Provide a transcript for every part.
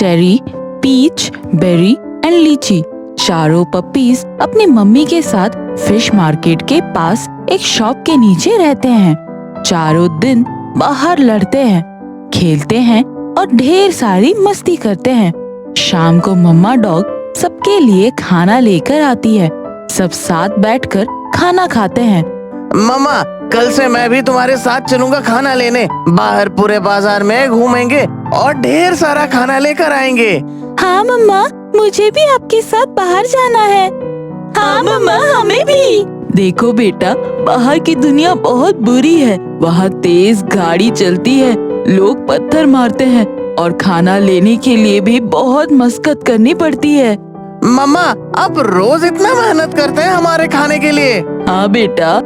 Cherry, peach, berry and लीची चारों puppies अपनी मम्मी के साथ फिश मार्केट के पास एक शॉप के नीचे रहते हैं। चारों दिन बाहर लड़ते हैं, खेलते हैं और ढेर सारी मस्ती करते हैं। शाम को मम्मा डॉग सबके लिए खाना लेकर आती है। सब साथ बैठकर खाना खाते हैं। मम्मा, कल से मैं भी तुम्हारे साथ चलूंगा खाना लेने। बाहर पूरे बाजार में घूमेंगे और ढेर सारा खाना लेकर आएंगे। हाँ मम्मा, मुझे भी आपके साथ बाहर जाना है। हाँ मम्मा, हमें भी। देखो बेटा, बाहर की दुनिया बहुत बुरी है। वहाँ तेज गाड़ी चलती है, लोग पत्थर मारते हैं और खाना लेने के लिए भी बहुत मशक्कत करनी पड़ती है। मम्मा, आप रोज इतना मेहनत करते हैं हमारे खाने के लिए। हाँ बेटा।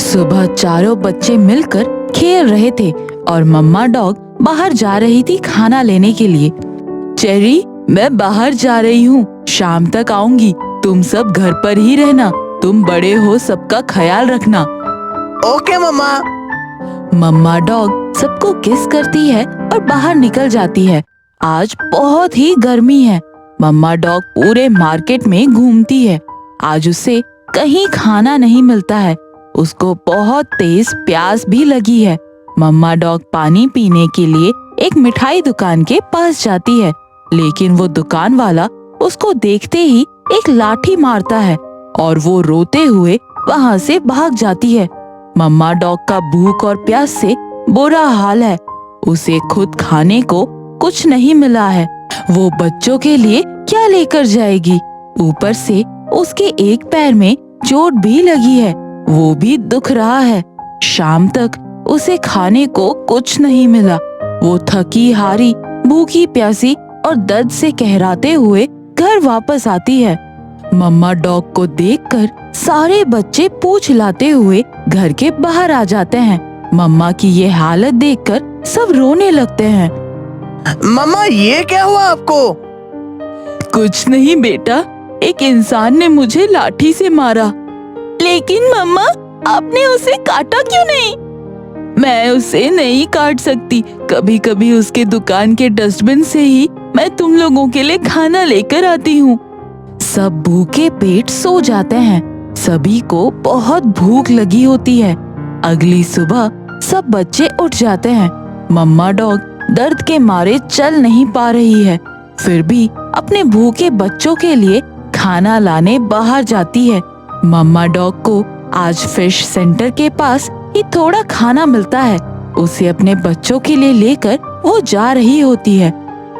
सुबह चारों बच्चे मिलकर खेल रहे थे और मम्मा डॉग बाहर जा रही थी खाना लेने के लिए। चेरी, मैं बाहर जा रही हूँ, शाम तक आऊंगी। तुम सब घर पर ही रहना। तुम बड़े हो, सबका ख्याल रखना। ओके मम्मा। मम्मा डॉग सबको किस करती है और बाहर निकल जाती है। आज बहुत ही गर्मी है। मम्मा डॉग पूरे मार्केट में घूमती है। आज उसे कहीं खाना नहीं मिलता है। उसको बहुत तेज प्यास भी लगी है। मम्मा डॉग पानी पीने के लिए एक मिठाई दुकान के पास जाती है, लेकिन वो दुकान वाला उसको देखते ही एक लाठी मारता है और वो रोते हुए वहाँ से भाग जाती है। मम्मा डॉग का भूख और प्यास से बुरा हाल है। उसे खुद खाने को कुछ नहीं मिला है। वो बच्चों के लिए क्या लेकर जाएगी? ऊपर से उसके एक पैर में चोट भी लगी है, वो भी दुख रहा है। शाम तक उसे खाने को कुछ नहीं मिला। वो थकी हारी, भूखी प्यासी और दर्द से कहराते हुए घर वापस आती है। मम्मा डॉग को देखकर सारे बच्चे पूछ हिलाते हुए घर के बाहर आ जाते हैं। मम्मा की ये हालत देखकर सब रोने लगते हैं। मम्मा, ये क्या हुआ आपको? कुछ नहीं बेटा, एक इंसान ने मुझे लाठी से मारा। लेकिन मम्मा, आपने उसे काटा क्यों नहीं? मैं उसे नहीं काट सकती। कभी कभी उसके दुकान के डस्टबिन से ही मैं तुम लोगों के लिए खाना लेकर आती हूँ। सब भूखे पेट सो जाते हैं। सभी को बहुत भूख लगी होती है। अगली सुबह सब बच्चे उठ जाते हैं। मम्मा डॉग दर्द के मारे चल नहीं पा रही है, फिर भी अपने भूखे बच्चों के लिए खाना लाने बाहर जाती है। मम्मा डॉग को आज फिश सेंटर के पास ही थोड़ा खाना मिलता है। उसे अपने बच्चों के लिए लेकर वो जा रही होती है।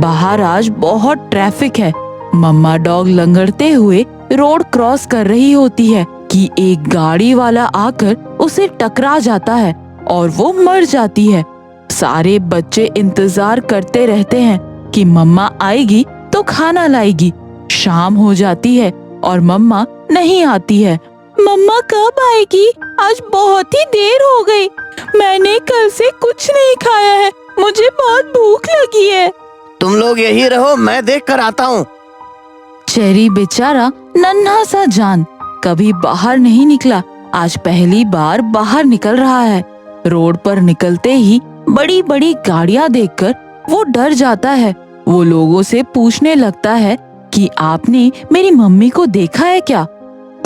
बाहर आज बहुत ट्रैफिक है। मम्मा डॉग लंगड़ते हुए रोड क्रॉस कर रही होती है कि एक गाड़ी वाला आकर उसे टकरा जाता है और वो मर जाती है। सारे बच्चे इंतजार करते रहते हैं कि मम्मा आएगी तो खाना लाएगी। शाम हो जाती है और मम्मा नहीं आती है। मम्मा कब आएगी? आज बहुत ही देर हो गई। मैंने कल से कुछ नहीं खाया है। मुझे बहुत भूख लगी है। तुम लोग यही रहो, मैं देख कर आता हूँ। चेरी बेचारा नन्हा सा जान कभी बाहर नहीं निकला, आज पहली बार बाहर निकल रहा है। रोड पर निकलते ही बड़ी बड़ी गाड़ियाँ देखकर वो डर जाता है। वो लोगों से पूछने लगता है कि आपने मेरी मम्मी को देखा है क्या?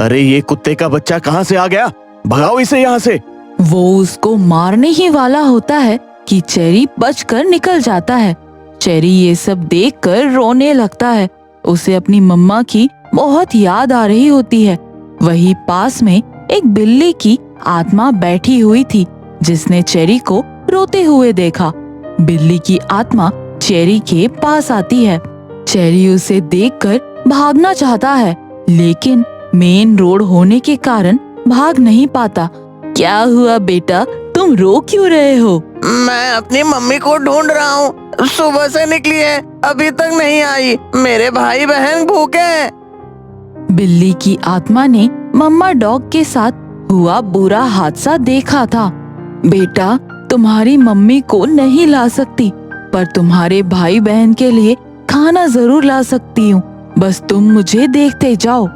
अरे, ये कुत्ते का बच्चा कहाँ से आ गया? भगाओ इसे यहाँ से। वो उसको मारने ही वाला होता है कि चेरी बचकर निकल जाता है। चेरी ये सब देखकर रोने लगता है। उसे अपनी मम्मा की बहुत याद आ रही होती है। वहीं पास में एक बिल्ली की आत्मा बैठी हुई थी, जिसने चेरी को रोते हुए देखा। बिल्ली की आत्मा चेरी के पास आती है। चेरी उसे देखकर भागना चाहता है, लेकिन मेन रोड होने के कारण भाग नहीं पाता। क्या हुआ बेटा, तुम रो क्यों रहे हो? मैं अपनी मम्मी को ढूंढ रहा हूँ। सुबह से निकली है, अभी तक नहीं आई। मेरे भाई बहन भूखे हैं। बिल्ली की आत्मा ने मम्मा डॉग के साथ हुआ बुरा हादसा देखा था। बेटा, तुम्हारी मम्मी को नहीं ला सकती, पर तुम्हारे भाई बहन के लिए खाना जरूर ला सकती हूँ। बस तुम मुझे देखते जाओ।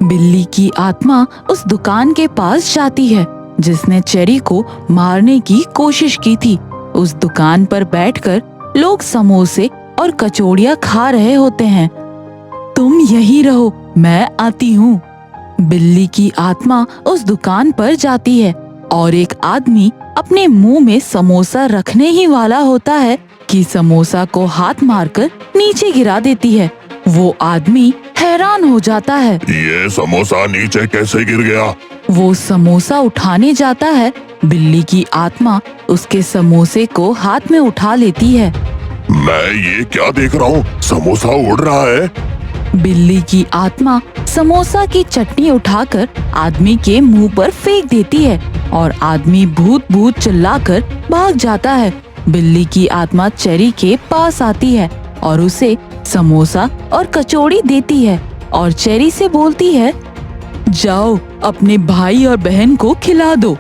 बिल्ली की आत्मा उस दुकान के पास जाती है जिसने चेरी को मारने की कोशिश की थी। उस दुकान पर बैठकर लोग समोसे और कचौड़ियाँ खा रहे होते हैं। तुम यही रहो, मैं आती हूँ। बिल्ली की आत्मा उस दुकान पर जाती है और एक आदमी अपने मुंह में समोसा रखने ही वाला होता है कि समोसा को हाथ मारकर नीचे गिरा देती है। वो आदमी हैरान हो जाता है। ये समोसा नीचे कैसे गिर गया? वो समोसा उठाने जाता है। बिल्ली की आत्मा उसके समोसे को हाथ में उठा लेती है। मैं ये क्या देख रहा हूँ? समोसा उड़ रहा है। बिल्ली की आत्मा समोसा की चटनी उठाकर आदमी के मुंह पर फेंक देती है और आदमी भूत भूत चिल्लाकर भाग जाता है। बिल्ली की आत्मा चेरी के पास आती है और उसे समोसा और कचौड़ी देती है और चेरी से बोलती है, जाओ अपने भाई और बहन को खिला दो।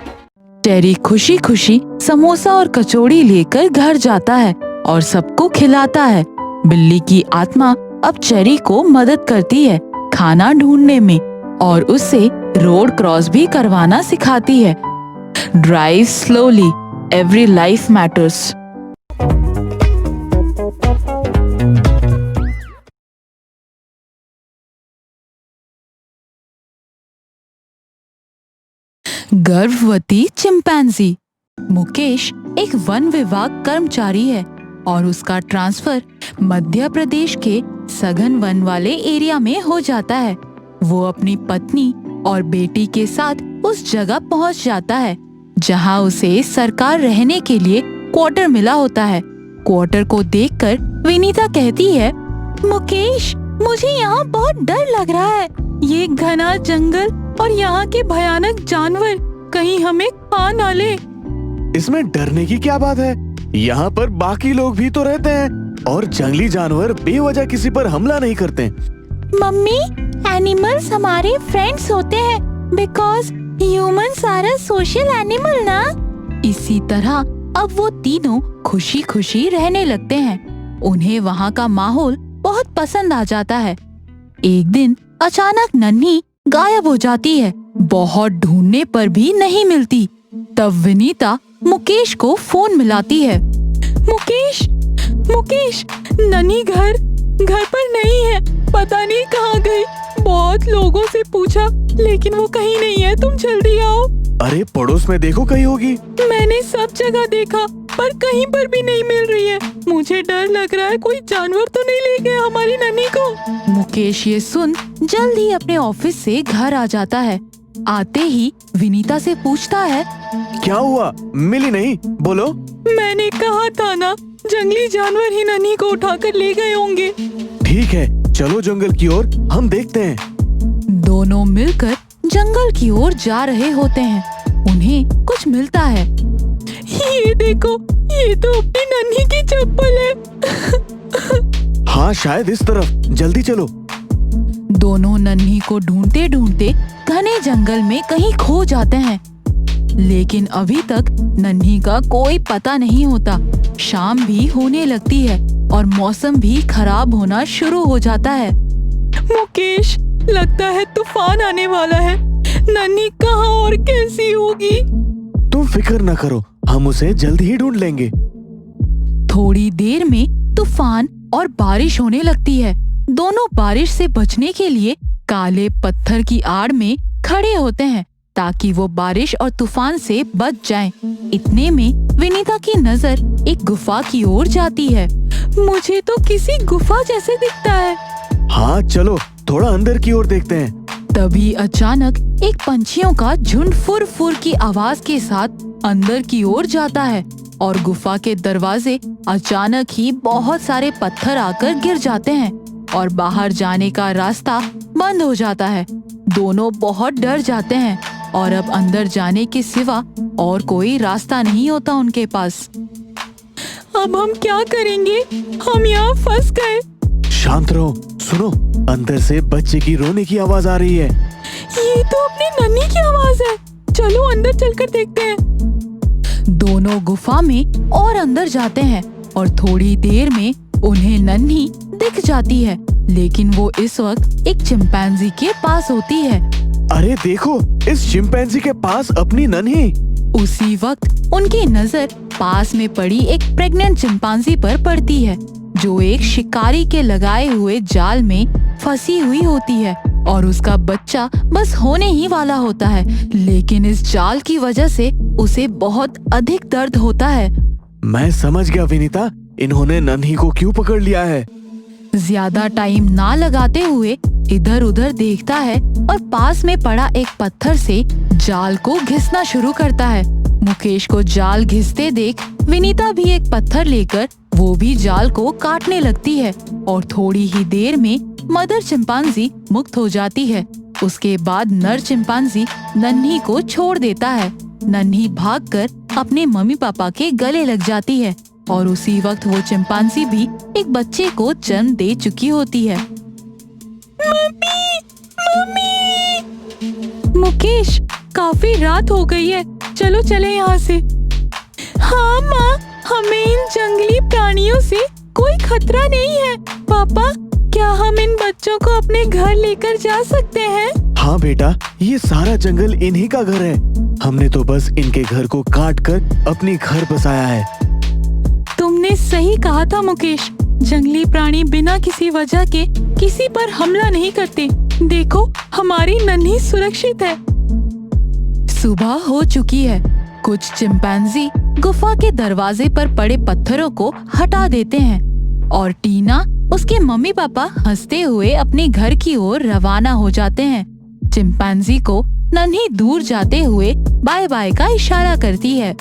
चेरी खुशी खुशी समोसा और कचौड़ी लेकर घर जाता है और सबको खिलाता है। बिल्ली की आत्मा अब चेरी को मदद करती है खाना ढूंढने में और उसे रोड क्रॉस भी करवाना सिखाती है। Drive slowly, every life matters. गर्भवती चिंपैंजी। मुकेश एक वन विभाग कर्मचारी है और उसका ट्रांसफर मध्य प्रदेश के सघन वन वाले एरिया में हो जाता है। वो अपनी पत्नी और बेटी के साथ उस जगह पहुंच जाता है जहां उसे सरकार रहने के लिए क्वार्टर मिला होता है। क्वार्टर को देखकर विनीता कहती है, मुकेश, मुझे यहाँ बहुत डर लग रहा है। ये घना जंगल और यहाँ के भयानक जानवर कहीं हमें खा ना ले। इसमें डरने की क्या बात है? यहाँ पर बाकी लोग भी तो रहते हैं और जंगली जानवर बेवजह किसी पर हमला नहीं करते। मम्मी, एनिमल्स हमारे फ्रेंड्स होते हैं because humans are a social animal ना। इसी तरह अब वो तीनों खुशी खुशी रहने लगते हैं। उन्हें वहाँ का माहौल बहुत पसंद आ जाता है। एक दिन अचानक नन्ही गायब हो जाती है। बहुत ढूंढने पर भी नहीं मिलती। तब विनीता मुकेश को फोन मिलाती है। मुकेश, मुकेश, नन्ही घर पर नहीं है, पता नहीं कहाँ गई। बहुत लोगों से पूछा लेकिन वो कहीं नहीं है, तुम जल्दी आओ। अरे पड़ोस में देखो, कहीं होगी। मैंने सब जगह देखा पर कहीं पर भी नहीं मिल रही है। मुझे डर लग रहा है कोई जानवर तो नहीं ले गया हमारी नन्ही को। मुकेश ये सुन जल्द ही अपने ऑफिस से घर आ जाता है। आते ही विनीता से पूछता है, क्या हुआ? मिली नहीं? बोलो। मैंने कहा था ना, जंगली जानवर ही नन्ही को उठाकर ले गए होंगे। ठीक है, चलो जंगल की ओर, हम देखते हैं। दोनों मिलकर जंगल की ओर जा रहे होते हैं। उन्हें कुछ मिलता है। ये देखो, ये तो अपनी नन्ही की चप्पल है। हाँ, शायद इस तरफ, जल्दी चलो। दोनों नन्ही को ढूंढते ढूंढते घने जंगल में कहीं खो जाते हैं, लेकिन अभी तक नन्ही का कोई पता नहीं होता। शाम भी होने लगती है और मौसम भी खराब होना शुरू हो जाता है। मुकेश, लगता है तूफान आने वाला है। नन्ही कहाँ और कैसी होगी? तुम फिक्र न करो, हम उसे जल्दी ही ढूंढ लेंगे। थोड़ी देर में तूफान और बारिश होने लगती है। दोनों बारिश से बचने के लिए काले पत्थर की आड़ में खड़े होते हैं ताकि वो बारिश और तूफान से बच जाएं। इतने में विनीता की नजर एक गुफा की ओर जाती है। मुझे तो किसी गुफा जैसे दिखता है। हाँ, चलो थोड़ा अंदर की ओर देखते हैं। तभी अचानक एक पंछियों का झुंड फुर फुर की आवाज के साथ अंदर की ओर जाता है और गुफा के दरवाजे अचानक ही बहुत सारे पत्थर आकर गिर जाते हैं और बाहर जाने का रास्ता बंद हो जाता है। दोनों बहुत डर जाते हैं और अब अंदर जाने के सिवा और कोई रास्ता नहीं होता उनके पास। अब हम क्या करेंगे? हम यहाँ फंस गए। शांत रहो, सुनो, अंदर से बच्चे की रोने की आवाज आ रही है। ये तो अपनी नन्ही की आवाज है। चलो अंदर चलकर देखते हैं। दोनों गुफा में और अंदर जाते हैं और थोड़ी देर में उन्हें नन्ही दिख जाती है, लेकिन वो इस वक्त एक चिंपैंजी के पास होती है। अरे देखो, इस चिंपैंजी के पास अपनी नन्ही। उसी वक्त उनकी नजर पास में पड़ी एक प्रेग्नेंट चिंपांजी पर पड़ती है जो एक शिकारी के लगाए हुए जाल में फंसी हुई होती है और उसका बच्चा बस होने ही वाला होता है, लेकिन इस जाल की वजह से उसे बहुत अधिक दर्द होता है। मैं समझ गया विनीता, इन्होंने नन्ही को क्यों पकड़ लिया है। ज्यादा टाइम ना लगाते हुए इधर उधर देखता है और पास में पड़ा एक पत्थर से जाल को घिसना शुरू करता है। मुकेश को जाल घिसते देख विनीता भी एक पत्थर लेकर वो भी जाल को काटने लगती है और थोड़ी ही देर में मदर चिंपांजी मुक्त हो जाती है। उसके बाद नर चिंपांजी नन्ही को छोड़ देता है। नन्ही भागकर अपने मम्मी पापा के गले लग जाती है और उसी वक्त वो चिंपांजी भी एक बच्चे को जन्म दे चुकी होती है। Mummy, mummy. मुकेश, काफी रात हो गई है, चलो चले यहाँ से। हाँ माँ, हमें इन जंगली प्राणियों से कोई खतरा नहीं है। पापा, क्या हम इन बच्चों को अपने घर लेकर जा सकते हैं? हाँ बेटा, ये सारा जंगल इन्हीं का घर है। हमने तो बस इनके घर को काट कर अपनी घर बसाया है। तुमने सही कहा था मुकेश, जंगली प्राणी बिना किसी वजह के किसी पर हमला नहीं करते। देखो, हमारी नन्ही सुरक्षित है। सुबह हो चुकी है। कुछ चिंपैंजी गुफा के दरवाजे पर पड़े पत्थरों को हटा देते हैं और टीना, उसके मम्मी पापा हंसते हुए अपने घर की ओर रवाना हो जाते हैं। चिंपैंजी को नन्ही दूर जाते हुए बाय बाय का इशारा करती है।